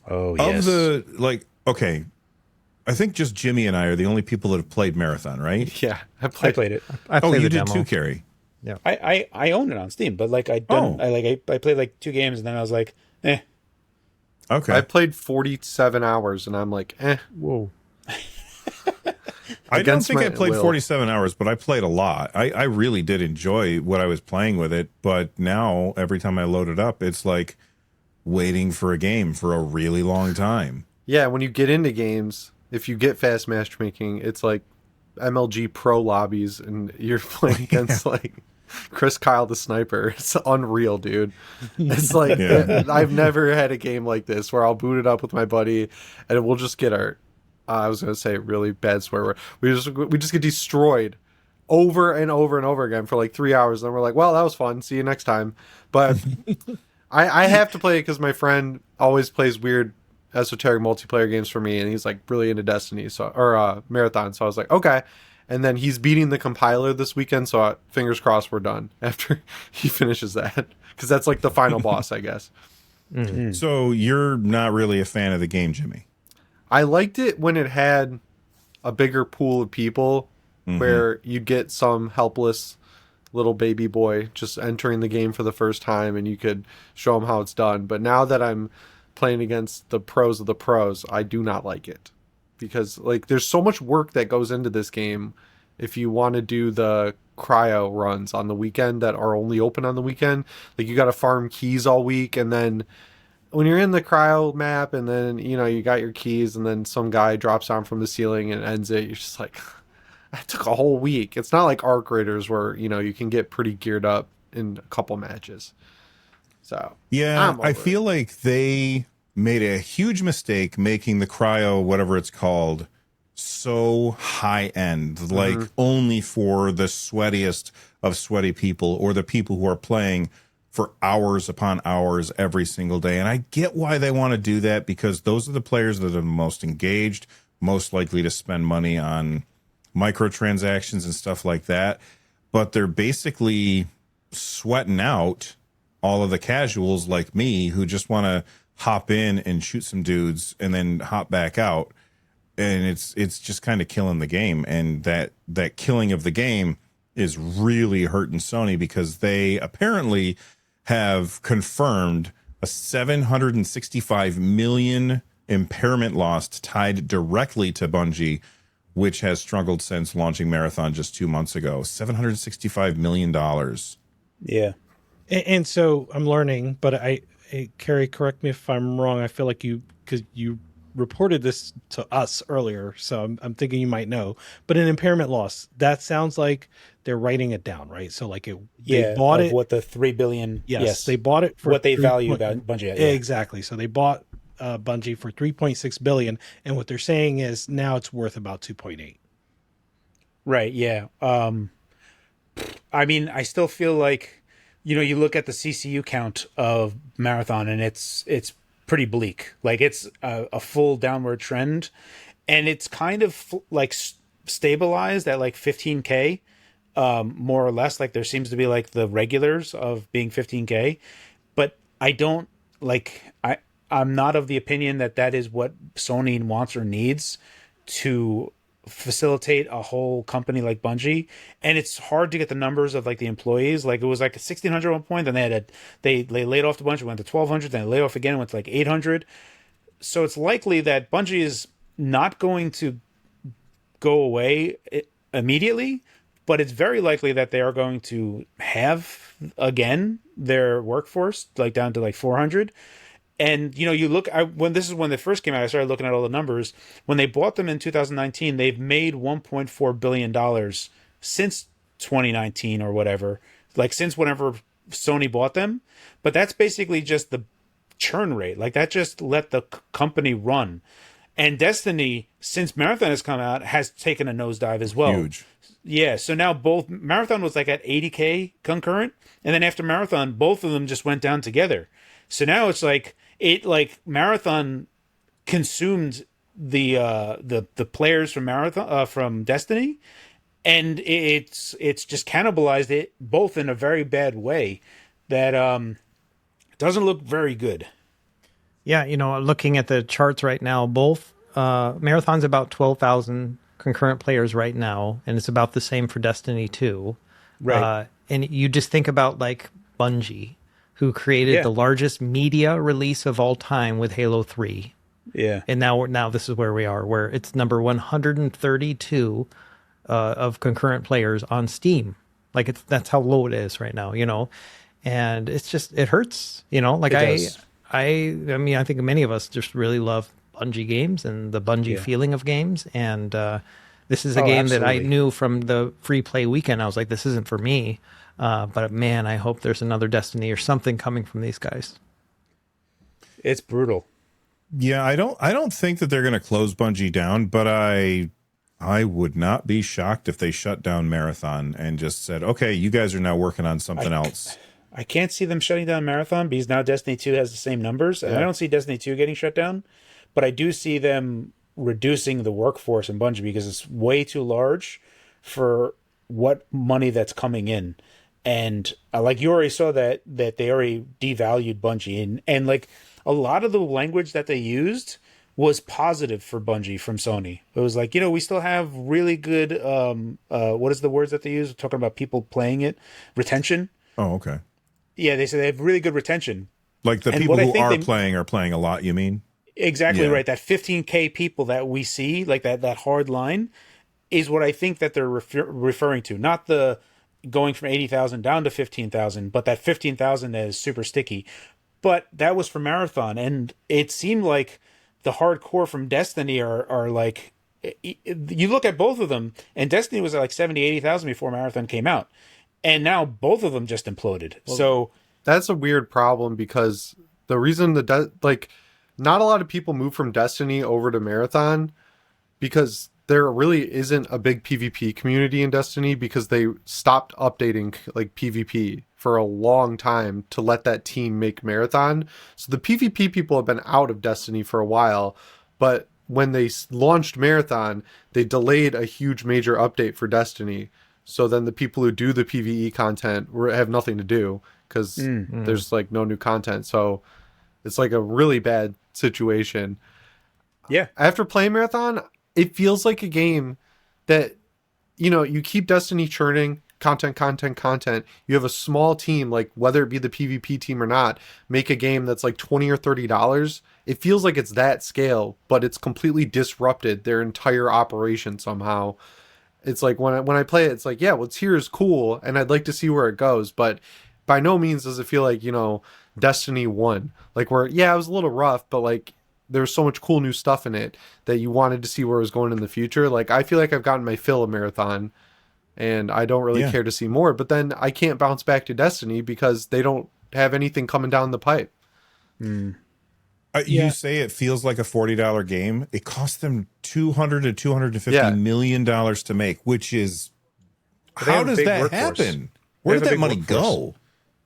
Oh Of yes. the, like, okay, I think just Jimmy and I are the only people that have played Marathon, right? Yeah, I I played. played it. I Oh, played you the did too, demo. Carrie. Yeah. I own it on Steam, but like Oh, I played like 2 games and then I was like, eh. I okay. played 47 hours, and I'm like, Whoa. I don't against think I my played will. 47 hours, but I played a lot. I really did enjoy what I was playing with it, but now every time I load it up, it's like waiting for a game for a really long time. Yeah, when you get into games, if you get fast matchmaking, it's like MLG Pro lobbies, and you're playing Yeah. against like Chris Kyle the sniper. It's unreal, dude. It's like Yeah. I've never had a game like this where I'll boot it up with my buddy, and we'll just get our. I was gonna say really bad swear word. We just get destroyed over and over and over again for like 3 hours. And then we're like, well, that was fun. See you next time. But I have to play it because my friend always plays weird esoteric multiplayer games for me, and he's like really into Destiny, so or Marathon. So I was like, okay. And then he's beating the compiler this weekend, so fingers crossed we're done after he finishes that, because that's like the final boss, I guess. Mm. Hmm. So you're not really a fan of the game, Jimmy? I liked it when it had a bigger pool of people, Hmm. where you'd get some helpless little baby boy just entering the game for the first time, and you could show him how it's done. But now that I'm playing against the pros of the pros, I do not like it, because like there's so much work that goes into this game. If you want to do the cryo runs on the weekend that are only open on the weekend, like you got to farm keys all week, and then when you're in the cryo map, and then you got your keys, and then some guy drops down from the ceiling and ends it, you're just like, that took a whole week. It's not like Arc Raiders where you can get pretty geared up in a couple matches. So Yeah, I'm I over it. feel like they made a huge mistake making the cryo, whatever it's called, so high end, like Hmm. only for the sweatiest of sweaty people or the people who are playing for hours upon hours every single day. And I get why they want to do that, because those are the players that are the most engaged, most likely to spend money on microtransactions and stuff like that. But they're basically sweating out all of the casuals like me who just want to hop in and shoot some dudes and then hop back out, and it's just kind of killing the game. And that killing of the game is really hurting Sony, because they apparently have confirmed a 765 million impairment loss tied directly to Bungie, which has struggled since launching Marathon just 2 months ago. $765 million dollars. Yeah. And so I'm learning, but Carrie, correct me if I'm wrong. I feel like because you reported this to us earlier, so I'm thinking you might know. But an impairment loss, that sounds like they're writing it down, right? So like they Yeah, bought of it. what the 3 billion, Yes, they yes, bought it for what they three value point about Bungie at, yeah. exactly. So they bought Bungie for 3.6 billion, and what they're saying is now it's worth about 2.8. Right, yeah. I mean, I still feel like, you look at the CCU count of Marathon and it's pretty bleak. Like it's a full downward trend, and it's kind of like stabilized at like 15K, more or less. Like there seems to be like the regulars of being 15K, but I don't like I'm not of the opinion that that is what Sony wants or needs to facilitate a whole company like Bungie. And it's hard to get the numbers of like the employees. Like it was like 1,600 at one point, then they laid off a bunch, went to 1,200, then they laid off again, went to like 800. So it's likely that Bungie is not going to go away immediately, but it's very likely that they are going to have again their workforce like down to like 400. And you look when this is when they first came out, I started looking at all the numbers. When they bought them in 2019, they've made 1.4 billion dollars since 2019 or whatever, like since whenever Sony bought them. But that's basically just the churn rate. Like that just let the company run. And Destiny, since Marathon has come out, has taken a nosedive as well. Huge. Yeah, so now both Marathon was like at 80K concurrent, and then after Marathon, both of them just went down together. So now it's like Marathon consumed the players from Marathon from Destiny, and it's just cannibalized it both in a very bad way that doesn't look very good. Yeah, looking at the charts right now, both Marathon's about 12,000 concurrent players right now, and it's about the same for Destiny 2. Right. And you just think about like Bungie, who created Yeah. the largest media release of all time with Halo 3. Yeah. And now this is where we are, where it's number 132 of concurrent players on Steam. Like that's how low it is right now, and it hurts, like It does. I mean, I think many of us just really love Bungie games and the Bungie Yeah. feeling of games. And this is a Oh, game that I absolutely. knew from the free play weekend. I was like, this isn't for me. But man, I hope there's another Destiny or something coming from these guys. It's brutal. Yeah, I don't think that they're going to close Bungie down, but I would not be shocked if they shut down Marathon and just said, "Okay, you guys are now working on something else." I can't see them shutting down Marathon because now Destiny 2 has the same numbers, and I don't see Destiny 2 getting shut down, but I do see them reducing the workforce in Bungie because it's way too large for what money that's coming in. And like you already saw that they already devalued Bungie, and like a lot of the language that they used was positive for Bungie from Sony. It was like, we still have really good what is the words that they use? Talking about people playing it, retention. Oh, okay. Yeah, they say they have really good retention. Like the And people what I who think are playing a lot, you mean? Exactly Yeah. right. That 15K people that we see, like that hard line, is what I think that they're referring to. Not the going from 80,000 down to 15,000, but that 15,000 that is super sticky. But that was for Marathon, and it seemed like the hardcore from Destiny are like, you look at both of them, and Destiny was at like 70, 80,000 before Marathon came out. And now both of them just imploded. So That's a weird problem because the reason not a lot of people move from Destiny over to Marathon because there really isn't a big PvP community in Destiny because they stopped updating like PvP for a long time to let that team make Marathon. So the PvP people have been out of Destiny for a while, but when they launched Marathon, they delayed a huge major update for Destiny. So then the people who do the PvE content have nothing to do because there's like no new content. So it's like a really bad situation. yeah, After playing Marathon, it feels like a game that, you keep Destiny churning, content. You have a small team, like whether it be the PvP team or not, make a game that's like $20 or $30. It feels like it's that scale, but it's completely disrupted their entire operation somehow. It's like when I play it, it's like, yeah, what's here is cool, and I'd like to see where it goes, but by no means does it feel like, Destiny 1. Like where, yeah, it was a little rough, but like there's so much cool new stuff in it that you wanted to see where it was going in the future. Like I feel like I've gotten my fill of Marathon, and I don't really care to see more, but then I can't bounce back to Destiny because they don't have anything coming down the pipe. You say it feels like a $40 game. It cost them $200 to $250 million to make, which is they how have a does big that workforce. happen? They Where have did a that big money workforce. go?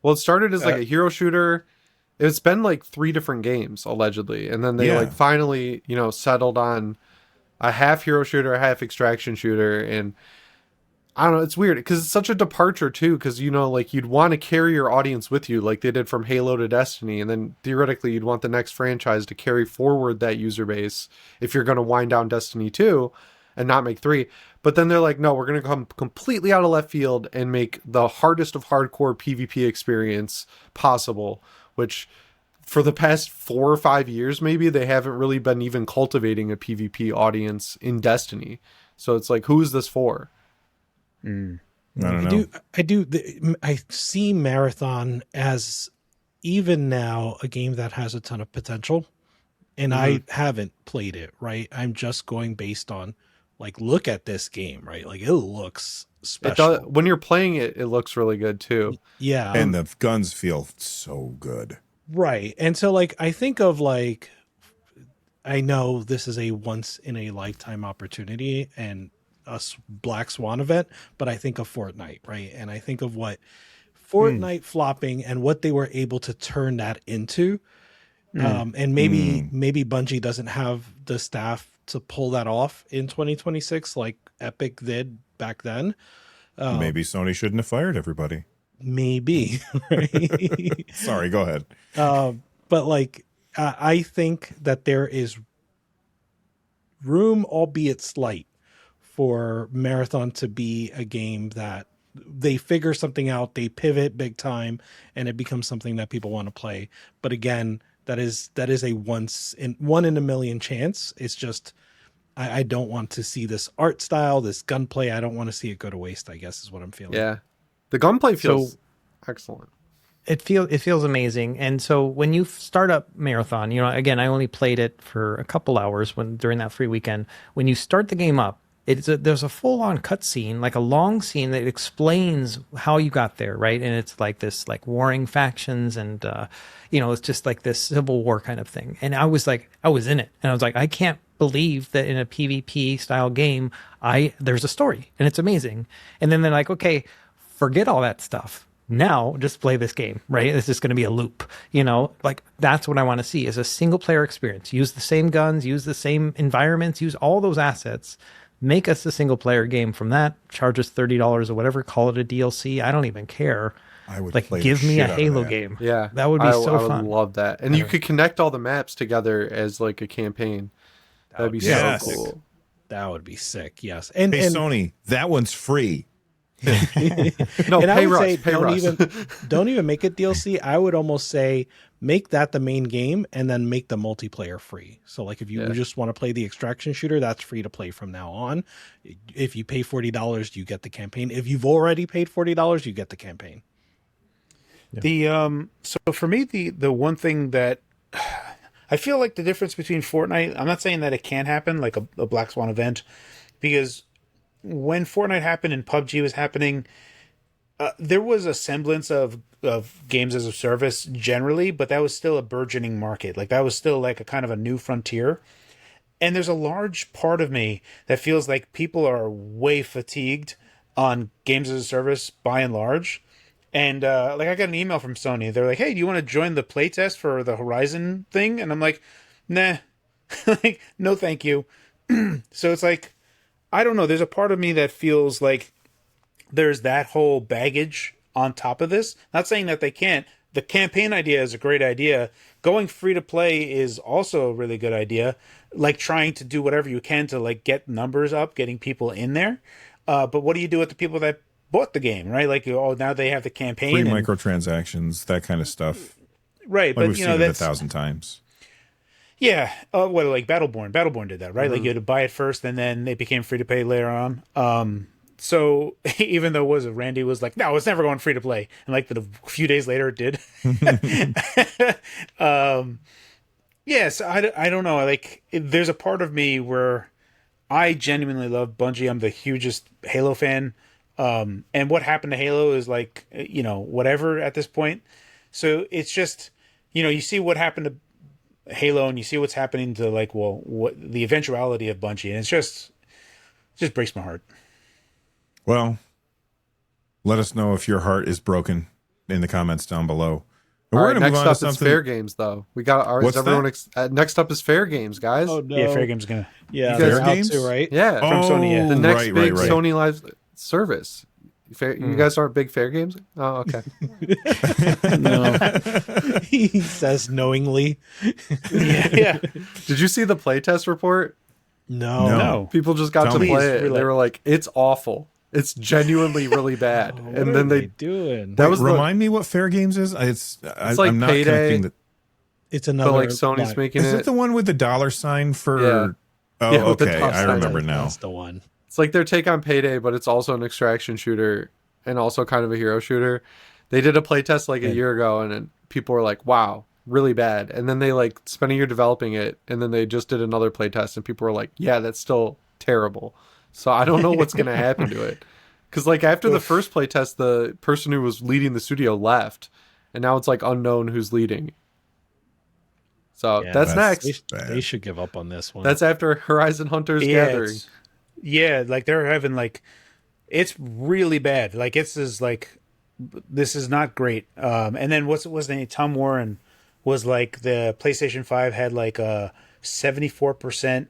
Well, it started as like a hero shooter. It's been like 3 different games allegedly, and then they like finally, settled on a half hero shooter, a half extraction shooter, and I don't know, it's weird because it's such a departure too, because like you'd want to carry your audience with you like they did from Halo to Destiny, and then theoretically you'd want the next franchise to carry forward that user base if you're going to wind down Destiny 2 and not make 3. But then they're like, no, we're going to come completely out of left field and make the hardest of hardcore PvP experience possible, which for the past 4 or 5 years, maybe they haven't really been even cultivating a PvP audience in Destiny. So it's like, who is this for? I don't know. I see Marathon as even now a game that has a ton of potential, and I haven't played it, right? I'm just going based on like, look at this game, right? Like it looks special. It does, when you're playing it, it looks really good too. Yeah. And the guns feel so good. Right. And so like I think of like, I know this is a once in a lifetime opportunity and a Black Swan event, but I think of Fortnite, right? And I think of what Fortnite flopping and what they were able to turn that into. And maybe Bungie doesn't have the staff to pull that off in 2026 like Epic did back then. Maybe Sony shouldn't have fired everybody. Maybe. Right? Sorry, go ahead. But like I think that there is room, albeit slight, for Marathon to be a game that they figure something out, they pivot big time, and it becomes something that people want to play. But again, that is a one in a million chance. It's just I don't want to see this art style, this gunplay. I don't want to see it go to waste, I guess is what I'm feeling. Yeah. The gunplay feels excellent. It feels amazing. And so when you start up Marathon, again, I only played it for a couple hours during that free weekend. When you start the game up, there's a full on cutscene, like a long scene that explains how you got there, right? And it's like this, like warring factions, and it's just like this civil war kind of thing. And I was in it, and I was like, I can't believe that in a PvP style game, there's a story, and it's amazing. And then they're like, okay, forget all that stuff. Now just play this game, right? It's just going to be a loop, like that's what I want to see is a single player experience. Use the same guns, use the same environments, use all those assets, make us a single player game from that, charge us $30 or whatever, call it a DLC. I don't even care. I would like play give the me shit a out of Halo that. game. Yeah. That would be so I fun. would love that. And you could connect all the maps together as like a campaign. That'd be Yes. so cool. That would be sick. Yes. And Hey, Sony, that one's free. No, and I pay would Russ, say pay don't Russ. don't even make it DLC. I would almost say make that the main game and then make the multiplayer free. So like if you just want to play the extraction shooter, that's free to play from now on. If you pay $40, you get the campaign. If you've already paid $40, you get the campaign. The so for me the one thing that I feel like the difference between Fortnite, I'm not saying that it can't happen like a Black Swan event, because when Fortnite happened and PUBG was happening, there was a semblance of games as a service generally, but that was still a burgeoning market. Like that was still like a kind of a new frontier. And there's a large part of me that feels like people are way fatigued on games as a service by and large. And like I got an email from Sony. They're like, "Hey, do you want to join the playtest for the Horizon thing?" And I'm like, "Nah, like no, thank you." So it's like, I don't know. There's a part of me that feels like there's that whole baggage on top of this. Not saying that they can't. The campaign idea is a great idea. Going free to play is also a really good idea. Like trying to do whatever you can to like get numbers up, getting people in there. But what do you do with the people that bought the game, right? Like, oh, now they have the campaign. Free and, microtransactions, that kind of stuff. right? Like But we've you seen know it that's 1,000 times. yeah. What like Battleborn? Battleborn did that, right? Like you had to buy it first, and then it became free to play later on. So even though Randy was like, no, it's never going free to play, and like a few days later it did. Yes, I don't know. Like there's a part of me where I genuinely love Bungie. I'm the hugest Halo fan. And what happened to Halo is like, whatever at this point. So it's just, you see what happened to Halo and you see what's happening to like, well, what the eventuality of Bungie. And it just breaks my heart. Well, let us know if your heart is broken in the comments down below. And All we're right, going to next move on up to is something. Fair Games, though. We got our. What's Is everyone next up is Fair Games, guys. Oh no. Yeah, Fairgame's gonna. Yeah, You they're guys- out Games? too, right? Yeah, From Sony, yeah. the next right, big right. Sony Live service. You guys aren't big Fair Games? Oh, okay. No. He says knowingly. yeah. Did you see the playtest report? No. No. People just got Tell to me. play it. And Please, they were like, "It's awful. It's genuinely really bad." What and are then they doing? that was Remind me what Fair Games is? like I'm not Payday. connecting the. It's but another. like Sony's line. making Is it it. the one with the dollar sign for? Yeah. Oh, Yeah, with the okay. dollar I sign. remember now. That's the one. It's like their take on Payday, but it's also an extraction shooter and also kind of a hero shooter. They did a playtest like a year ago, and then people were like, "Wow, really bad." And then they like spent a year developing it, and then they just did another playtest, and people were like, "Yeah, that's still terrible." So I don't know what's gonna happen to it, because like after the first playtest, the person who was leading the studio left, and now it's like unknown who's leading. So Yeah, that's that's- next. They should give up on this one. That's after Horizon Hunters Gathering. Yeah, like they're having like, it's really bad. Like this is not great. And then what's the name? Tom Warren was like the PlayStation 5 had like a 74%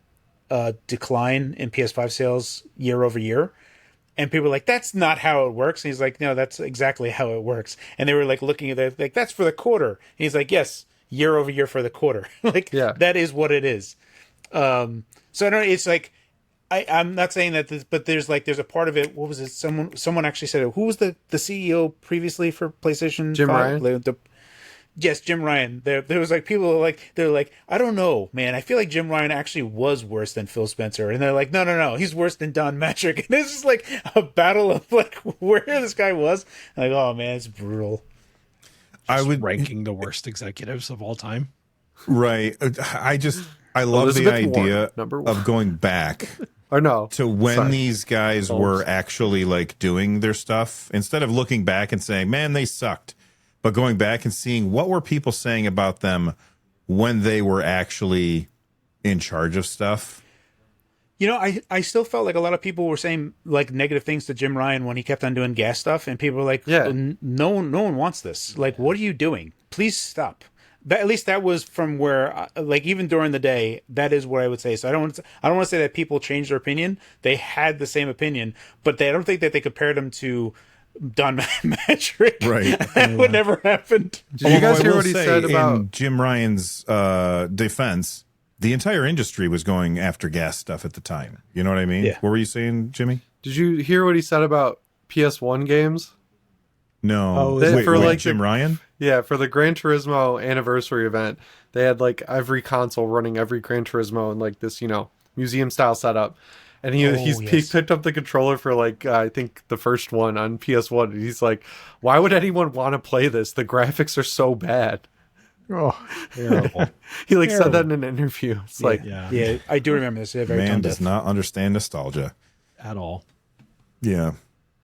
decline in PS5 sales year over year. And people were like, that's not how it works. And he's like, no, that's exactly how it works. And they were like looking at it like, that's for the quarter. And he's like, yes, year over year for the quarter. Like Yeah. that is what it is. So I don't. It's like I'm not saying that, but there's a part of it. What was it? Someone actually said it. Who was the CEO previously for PlayStation? Jim 5? Ryan? Yes, Jim Ryan. There was like people who they're like, I don't know, man. I feel like Jim Ryan actually was worse than Phil Spencer, and they're like, no, he's worse than Don Matrick. And it's just like a battle of like where this guy was. Like, oh man, it's brutal. I would ranking the worst executives of all time. right. I love the Elizabeth Warren, idea number one. of going back Or no. to when Sorry. these guys were actually like doing their stuff, instead of looking back and saying, man, they sucked, but going back and seeing what were people saying about them when they were actually in charge of stuff. You know, I still felt like a lot of people were saying like negative things to Jim Ryan when he kept on doing gas stuff, and people were like, Yeah. no one wants this. Like, what are you doing? Please stop. That, at least that was from where, like, even during the day, that is what I would say. So I don't want to say that people changed their opinion. They had the same opinion, but I don't think that they compared him to Don Matrick. Right. That would never happen. Did you guys Although I hear will what he say, said about... in Jim Ryan's defense, the entire industry was going after gas stuff at the time. You know what I mean? Yeah. What were you saying, Jimmy? Did you hear what he said about PS1 games? No. Oh, They- for like Jim the- Ryan? Yeah, for the Gran Turismo anniversary event, they had like every console running every Gran Turismo in like this, museum style setup. And he yes. picked up the controller for like I think the first one on PS1, and he's like, "Why would anyone want to play this? The graphics are so bad." Oh, terrible. He like said that in an interview. It's like, Yeah, I do remember this. Very Man tone does deaf. not understand nostalgia. At all. Yeah.